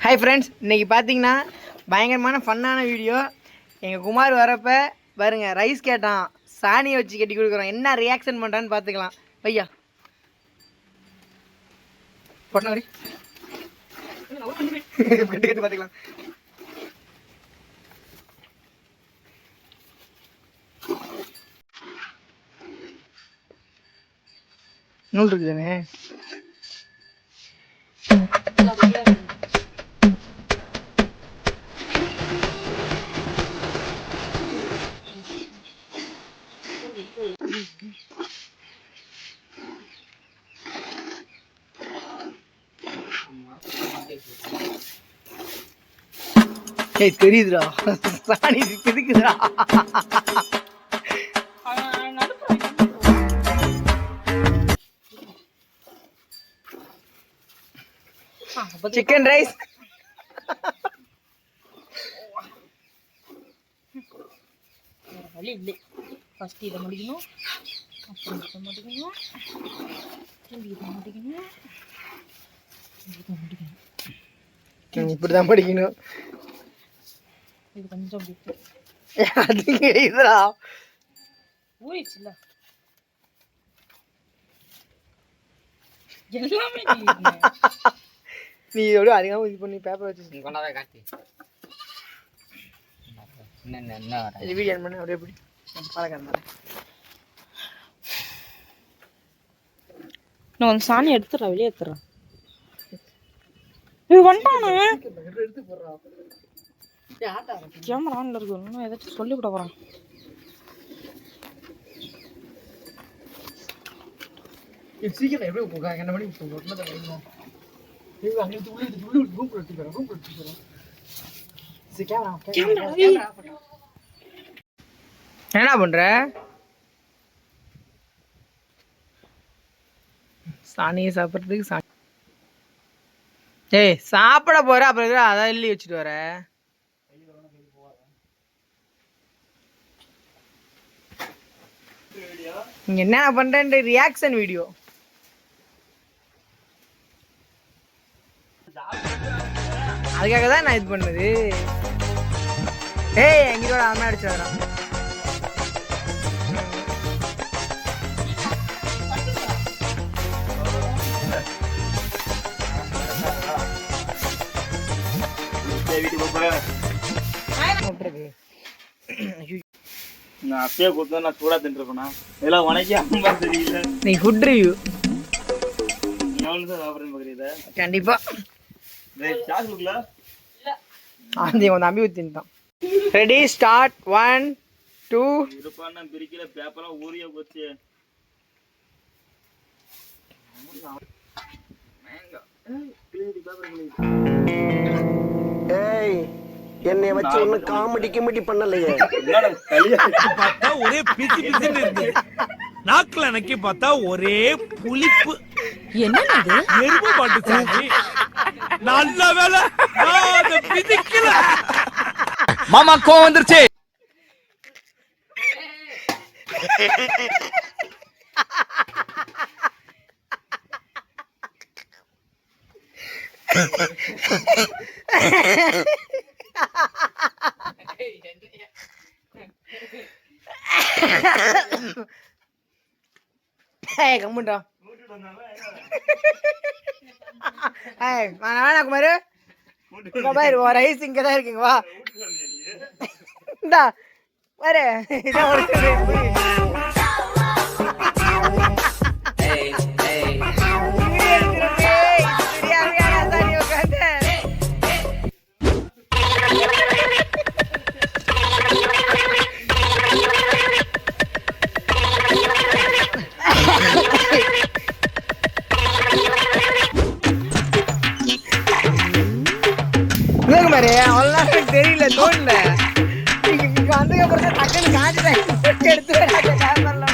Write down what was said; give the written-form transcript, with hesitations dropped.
Hi friends, இன்றைக்கி பார்த்தீங்கன்னா பயங்கரமான ஃபன்னான வீடியோ. எங்கள் குமார் வரப்போ பாருங்கள், ரைஸ் கேட்டான், சாணியை வச்சு கட்டி கொடுக்குறோம். என்ன ரியாக்ஷன் பண்ணுறான்னு பார்த்துக்கலாம். பையா பொண்ணு பார்த்துக்கலாம். நூல் இருக்குதானே? ஏய் தெரியுதுடா, சாணி இருக்குதுடா. சிக்கன் ரைஸ் வழி இல்லை. ஃபஸ்ட்டு இதை முடிக்கணும், அப்புறம் இதை முடிக்கணும், இதை முடிக்கணும், இதை முடிக்கணும். இப்படிதான் படிக்கணும். இது கொஞ்சம் விட்டு அது கிடையாதுடா, ஊறிச்சுல எல்லாமே. நீ எவ்வளோ அதிகமாக இது பண்ணி பேப்பர் வச்சு கொண்டாவே காட்டி வீடியோ பண்ணி அப்படியே எப்படி பழக்கம். நான் வந்து சாணி எடுத்துடுறேன், வெளியே எடுத்துடுறேன். இது வந்துட்டானே, எடுத்து போடுறா. கேமரா ஆன்ல இருக்கு, இன்னும் ஏதாச்சும் சொல்லி விட போறான். சீக்கிரம் எப்படி என்ன பண்ணி என்ன பண்ற? சாணியை சாப்பிட்றதுக்கு சாணி. ஏய் சாப்பிட போற, அப்புறம் அதான் எழுதி வச்சுட்டு வர. நீங்க என்ன பண்ற? Reaction video. அதுக்காக தான் நான் இது பண்ணது. ஏய் எங்கிட்ட அம்மா அடிச்சு வரான். நான் அப்பயே கொடுத்தா நான் சூடா தின்றுப்பேனா? இதெல்லாம் உனக்கே அம்மா தெரியல. நீ ஃபுட் ரிவ்யூ எவ்வளவு தான் சாப்பிடுறேன்னு பாக்குறீங்க? கண்டிப்பா சாஸ் கொடுக்கல, அந்த உன் தம்பி ஊத்தின்ட்டான். Ready start. 1 2 இருப்பான்னு பிரிக்கிற பேப்பர்லாம் ஊறிய போச்சு. ஏய் என்னை வச்சு ஒன்னும் காமெடி கிமெடி பண்ணலையே. பார்த்தா ஒரே பிசி பிசின்னு இருக்கு. நாக்குல நக்கி பார்த்தா ஒரே புளிப்பு. என்னது எருமை மாட்டு சாமி. நல்ல வேலை நான் அதை பிதிக்கல. மாமா கோவம் வந்துருச்சு. கம்முண்டா. வேணா குமாரு, பாரு ரைஸ் இங்க தான் இருக்குங்க. வா இந்தா பாரு. அவ்வளோ தெரியல, தோணல. வந்ததுக்கப்புறம் தான் டக்குன்னு காஞ்சி எடுத்து கேமரா